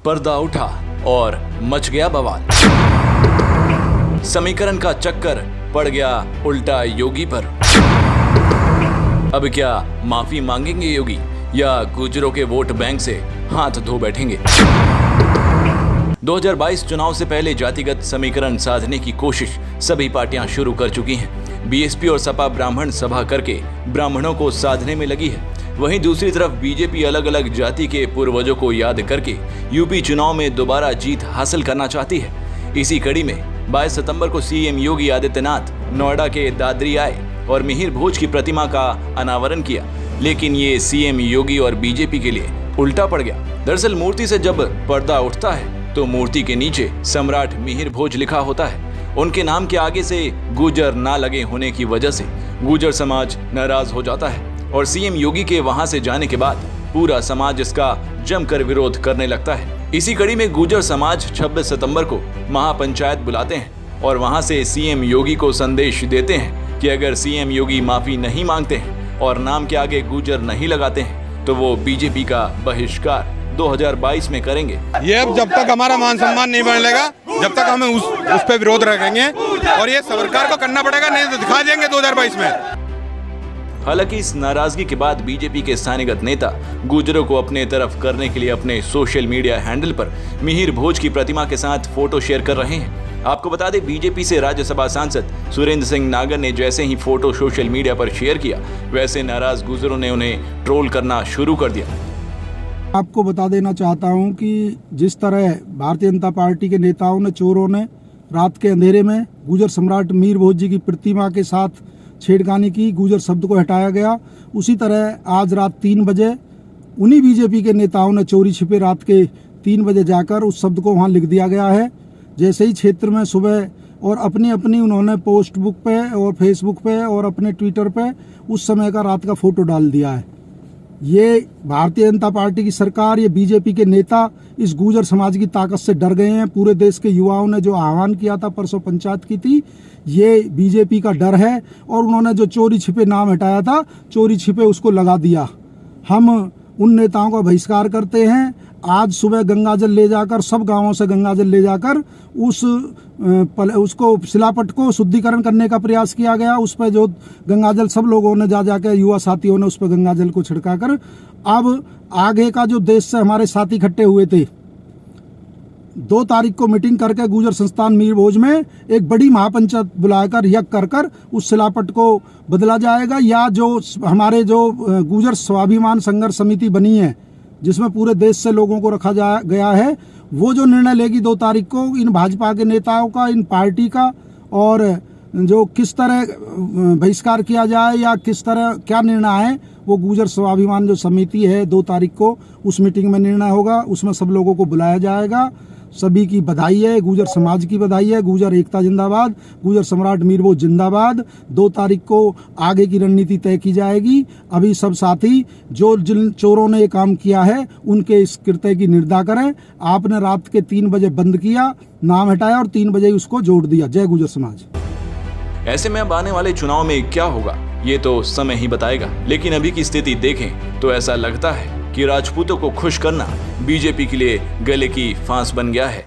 पर्दा उठा और मच गया बवाल। समीकरण का चक्कर पड़ गया उल्टा योगी पर। अब क्या माफी मांगेंगे योगी या गुर्जरों के वोट बैंक से हाथ धो बैठेंगे? 2022 चुनाव से पहले जातिगत समीकरण साधने की कोशिश सभी पार्टियां शुरू कर चुकी हैं। बीएसपी और सपा ब्राह्मण सभा करके ब्राह्मणों को साधने में लगी है। वहीं दूसरी तरफ बीजेपी अलग अलग जाति के पूर्वजों को याद करके यूपी चुनाव में दोबारा जीत हासिल करना चाहती है। इसी कड़ी में 22 सितंबर को सीएम योगी आदित्यनाथ नोएडा के दादरी आए और मिहिर भोज की प्रतिमा का अनावरण किया। लेकिन ये सीएम योगी और बीजेपी के लिए उल्टा पड़ गया। दरअसल मूर्ति से जब पर्दा उठता है तो मूर्ति के नीचे सम्राट मिहिर भोज लिखा होता है। उनके नाम के आगे से गुर्जर ना लगे होने की वजह से गुर्जर समाज नाराज हो जाता है और सीएम योगी के वहां से जाने के बाद पूरा समाज इसका जमकर विरोध करने लगता है। इसी कड़ी में गुर्जर समाज 26 सितंबर को महापंचायत बुलाते हैं और वहां से सीएम योगी को संदेश देते हैं कि अगर सीएम योगी माफी नहीं मांगते हैं और नाम के आगे गुर्जर नहीं लगाते हैं तो वो बीजेपी का बहिष्कार 2022 में करेंगे। ये अब जब तक हमारा मान सम्मान नहीं बनेगा जब तक हमें उस पे विरोध रखेंगे और ये सरकार को करना पड़ेगा, नहीं तो दिखा देंगे 2022 में। हालांकि इस नाराजगी के बाद बीजेपी के स्थानीयगत नेता गुर्जरों को अपने तरफ करने के लिए अपने सोशल मीडिया हैंडल पर मिहिर भोज की प्रतिमा के साथ फोटो शेयर कर रहे हैं। आपको बता दें, बीजेपी से राज्यसभा सांसद सुरेंद्र सिंह नागर ने जैसे ही फोटो सोशल मीडिया पर शेयर किया, वैसे नाराज गुर्जरों ने उन्हें ट्रोल करना शुरू कर दिया। आपको बता देना चाहता हूं कि जिस तरह भारतीय जनता पार्टी के नेताओं ने, चोरों ने रात के अंधेरे में गुर्जर सम्राट मिहिर भोज जी की प्रतिमा के साथ छेड़खानी की, गुर्जर शब्द को हटाया गया, उसी तरह आज रात 3 बजे उन्हीं बीजेपी के नेताओं ने चोरी छिपे रात के 3 बजे जाकर उस शब्द को वहां लिख दिया गया है। जैसे ही क्षेत्र में सुबह और अपनी अपनी उन्होंने पोस्ट बुक पे और फेसबुक पे और अपने ट्विटर पे उस समय का रात का फोटो डाल दिया है। ये भारतीय जनता पार्टी की सरकार, ये बीजेपी के नेता इस गुर्जर समाज की ताकत से डर गए हैं। पूरे देश के युवाओं ने जो आह्वान किया था, परसों पंचायत की थी, ये बीजेपी का डर है और उन्होंने जो चोरी छिपे नाम हटाया था, चोरी छिपे उसको लगा दिया। हम उन नेताओं का बहिष्कार करते हैं। आज सुबह गंगाजल ले जाकर, सब गांवों से गंगाजल ले जाकर उसको शिलापट को शुद्धिकरण करने का प्रयास किया गया। उस पर जो गंगाजल सब लोगों ने जाकर, युवा साथियों ने उस पर गंगाजल को छिड़का कर, अब आगे का जो देश से हमारे साथी इकट्ठे हुए थे, 2 तारीख को मीटिंग करके गुर्जर संस्थान मिहिर भोज में एक बड़ी महापंचायत बुलाकर यज्ञ कर उस शिलापट को बदला जाएगा। या जो हमारे जो गुर्जर स्वाभिमान संघर्ष समिति बनी है, जिसमें पूरे देश से लोगों को रखा गया है, वो जो निर्णय लेगी 2 तारीख को इन भाजपा के नेताओं का, इन पार्टी का, और जो किस तरह बहिष्कार किया जाए या किस तरह क्या निर्णय है, वो गुर्जर स्वाभिमान जो समिति है 2 तारीख को उस मीटिंग में निर्णय होगा। उसमें सब लोगों को बुलाया जाएगा। सभी की बधाई है, गुर्जर समाज की बधाई है। गुर्जर एकता जिंदाबाद, गुर्जर सम्राट मिहिर भोज जिंदाबाद। 2 तारीख को आगे की रणनीति तय की जाएगी। अभी सब साथी जो जिन चोरों ने ये काम किया है उनके इस कृत्य की निंदा करें। आपने रात के 3 बजे बंद किया, नाम हटाया और 3 बजे उसको जोड़ दिया। जय गुर्जर समाज। ऐसे में अब आने वाले चुनाव में क्या होगा ये तो समय ही बताएगा, लेकिन अभी की स्थिति देखें तो ऐसा लगता है कि राजपूतों को खुश करना बीजेपी के लिए गले की फांस बन गया है।